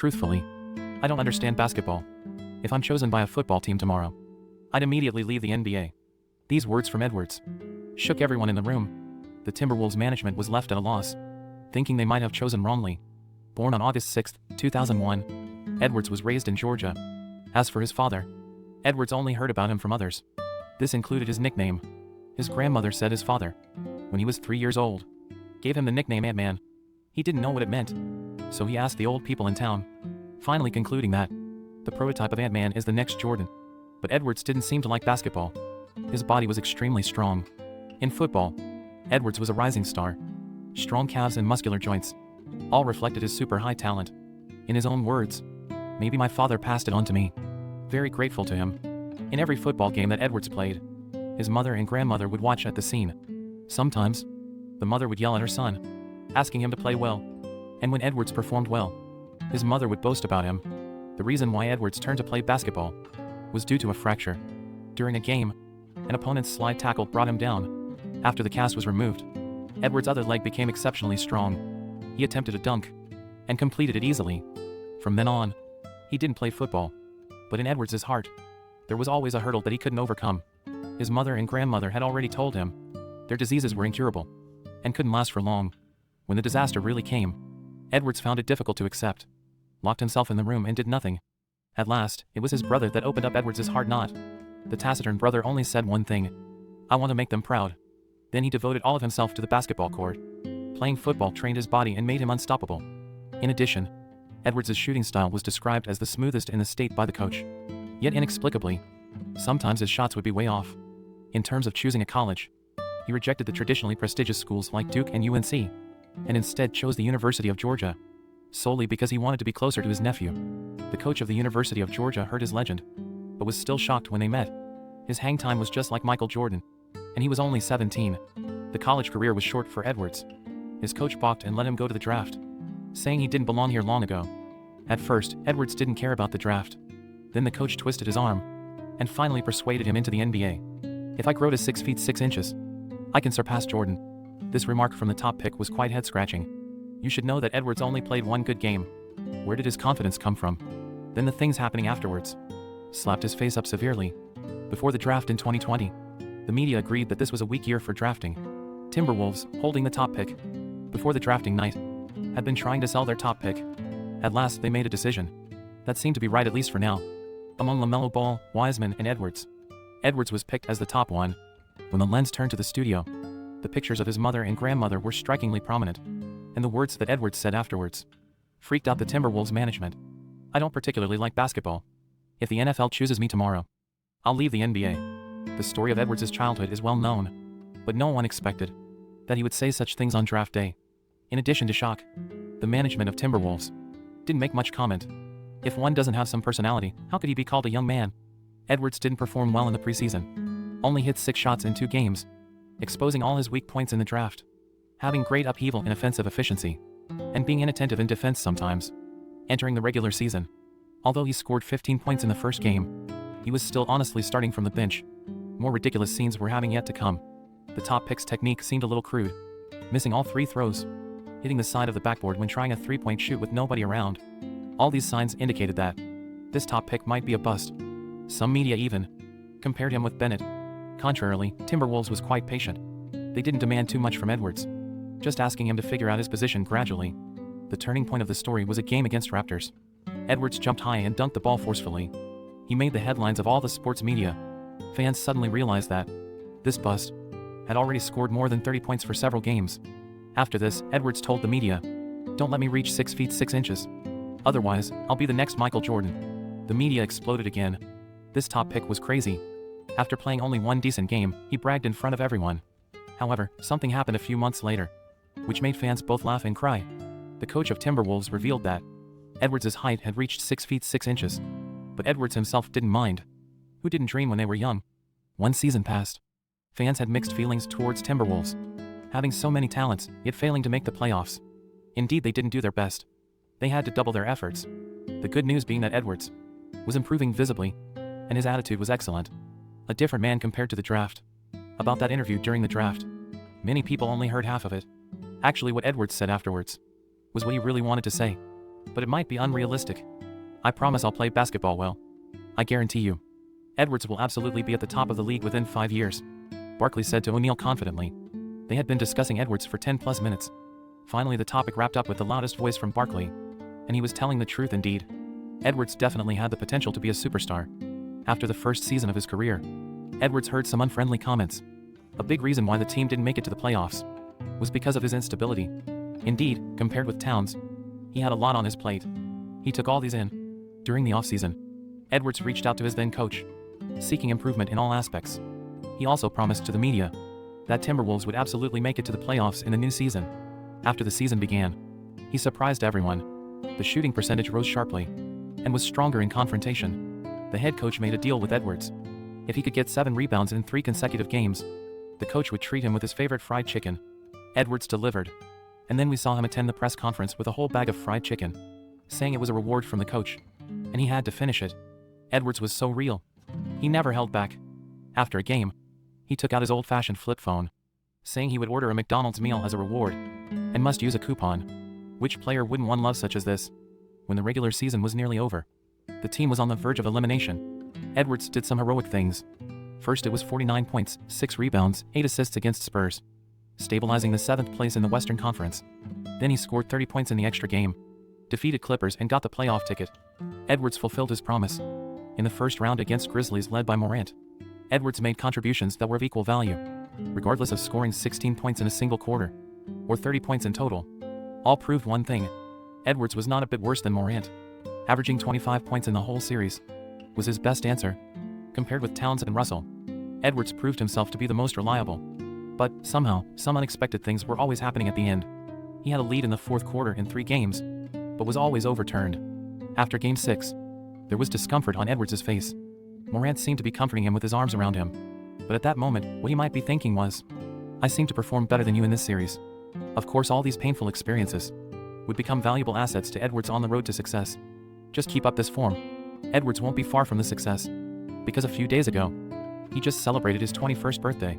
Truthfully, I don't understand basketball. If I'm chosen by a football team tomorrow, I'd immediately leave the NBA. These words from Edwards shook everyone in the room. The Timberwolves management was left at a loss, thinking they might have chosen wrongly. Born on August 6, 2001, Edwards was raised in Georgia. As for his father, Edwards only heard about him from others. This included his nickname. His grandmother said his father, when he was 3 years old, gave him the nickname Ant-Man. He didn't know what it meant, so he asked the old people in town, finally concluding that the prototype of Ant-Man is the next Jordan. But Edwards didn't seem to like basketball. His body was extremely strong. In football, Edwards was a rising star. Strong calves and muscular joints all reflected his super high talent. In his own words, "Maybe my father passed it on to me." Very grateful to him. In every football game that Edwards played, his mother and grandmother would watch at the scene. Sometimes, the mother would yell at her son, asking him to play well. And when Edwards performed well, his mother would boast about him. The reason why Edwards turned to play basketball was due to a fracture. During a game, an opponent's slide tackle brought him down. After the cast was removed, Edwards' other leg became exceptionally strong. He attempted a dunk and completed it easily. From then on, he didn't play football. But in Edwards' heart, there was always a hurdle that he couldn't overcome. His mother and grandmother had already told him their diseases were incurable and couldn't last for long. When the disaster really came, Edwards found it difficult to accept, locked himself in the room and did nothing. At last, it was his brother that opened up Edwards' heart knot. The taciturn brother only said one thing: "I want to make them proud." Then he devoted all of himself to the basketball court. Playing football trained his body and made him unstoppable. In addition, Edwards' shooting style was described as the smoothest in the state by the coach. Yet inexplicably, sometimes his shots would be way off. In terms of choosing a college, he rejected the traditionally prestigious schools like Duke and UNC, and instead chose the University of Georgia, solely because he wanted to be closer to his nephew. The coach of the University of Georgia heard his legend, but was still shocked when they met. His hang time was just like Michael Jordan, and he was only 17. The college career was short for Edwards. His coach balked and let him go to the draft, saying he didn't belong here long ago. At first, Edwards didn't care about the draft. Then the coach twisted his arm and finally persuaded him into the NBA. "If I grow to 6 feet 6 inches, I can surpass Jordan." This remark from the top pick was quite head-scratching. You should know that Edwards only played one good game. Where did his confidence come from? Then the things happening afterwards slapped his face up severely. Before the draft in 2020, the media agreed that this was a weak year for drafting. Timberwolves, holding the top pick before the drafting night, had been trying to sell their top pick. At last they made a decision that seemed to be right, at least for now. Among LaMelo Ball, Wiseman, and Edwards, Edwards was picked as the top one. When the lens turned to the studio, the pictures of his mother and grandmother were strikingly prominent, and the words that Edwards said afterwards freaked out the Timberwolves management. "I don't particularly like basketball. If the NFL chooses me tomorrow, I'll leave the NBA." The story of Edwards' childhood is well known, but no one expected that he would say such things on draft day. In addition to shock, the management of Timberwolves didn't make much comment. If one doesn't have some personality, how could he be called a young man? Edwards didn't perform well in the preseason. Only hit 6 shots in 2 games, exposing all his weak points in the draft. Having great upheaval in offensive efficiency, and being inattentive in defense sometimes. Entering the regular season, although he scored 15 points in the first game, he was still honestly starting from the bench. More ridiculous scenes were having yet to come. The top pick's technique seemed a little crude, missing all 3 throws, hitting the side of the backboard when trying a 3-point shoot with nobody around. All these signs indicated that this top pick might be a bust. Some media even compared him with Bennett. Contrarily, Timberwolves was quite patient. They didn't demand too much from Edwards, just asking him to figure out his position gradually. The turning point of the story was a game against Raptors. Edwards jumped high and dunked the ball forcefully. He made the headlines of all the sports media. Fans suddenly realized that this bust had already scored more than 30 points for several games. After this, Edwards told the media, "Don't let me reach 6 feet 6 inches. Otherwise, I'll be the next Michael Jordan." The media exploded again. This top pick was crazy. After playing only one decent game, he bragged in front of everyone. However, something happened a few months later, which made fans both laugh and cry. The coach of Timberwolves revealed that Edwards' height had reached 6 feet 6 inches. But Edwards himself didn't mind. Who didn't dream when they were young? One season passed. Fans had mixed feelings towards Timberwolves, having so many talents, yet failing to make the playoffs. Indeed, they didn't do their best. They had to double their efforts. The good news being that Edwards was improving visibly, and his attitude was excellent. A different man compared to the draft. About that interview during the draft, many people only heard half of it. Actually, what Edwards said afterwards was what he really wanted to say. But it might be unrealistic. I promise I'll play basketball well. I guarantee you. Edwards will absolutely be at the top of the league within 5 years, Barkley said to O'Neal confidently. They had been discussing Edwards for 10+ minutes. Finally the topic wrapped up with the loudest voice from Barkley. And he was telling the truth indeed. Edwards definitely had the potential to be a superstar. After the first season of his career, Edwards heard some unfriendly comments. A big reason why the team didn't make it to the playoffs was because of his instability. Indeed, compared with Towns, he had a lot on his plate. He took all these in. During the offseason, Edwards reached out to his then coach, seeking improvement in all aspects. He also promised to the media that Timberwolves would absolutely make it to the playoffs in the new season. After the season began, he surprised everyone. The shooting percentage rose sharply and was stronger in confrontation. The head coach made a deal with Edwards. If he could get 7 rebounds in 3 consecutive games, the coach would treat him with his favorite fried chicken. Edwards delivered. And then we saw him attend the press conference with a whole bag of fried chicken, saying it was a reward from the coach, and he had to finish it. Edwards was so real. He never held back. After a game, he took out his old-fashioned flip phone, saying he would order a McDonald's meal as a reward, and must use a coupon. Which player wouldn't want love such as this? When the regular season was nearly over, the team was on the verge of elimination. Edwards did some heroic things. First, it was 49 points, 6 rebounds, 8 assists against Spurs, stabilizing the 7th place in the Western Conference. Then he scored 30 points in the extra game, defeated Clippers and got the playoff ticket. Edwards fulfilled his promise. In the first round against Grizzlies led by Morant, Edwards made contributions that were of equal value, regardless of scoring 16 points in a single quarter, or 30 points in total. All proved one thing: Edwards was not a bit worse than Morant. Averaging 25 points in the whole series was his best answer. Compared with Towns and Russell, Edwards proved himself to be the most reliable. But somehow, some unexpected things were always happening at the end. He had a lead in the 4th quarter in 3 games, but was always overturned. After Game 6, there was discomfort on Edwards' face. Morant seemed to be comforting him with his arms around him. But at that moment, what he might be thinking was, "I seem to perform better than you in this series." Of course, all these painful experiences would become valuable assets to Edwards on the road to success. Just keep up this form. Edwards won't be far from the success. Because a few days ago, he just celebrated his 21st birthday.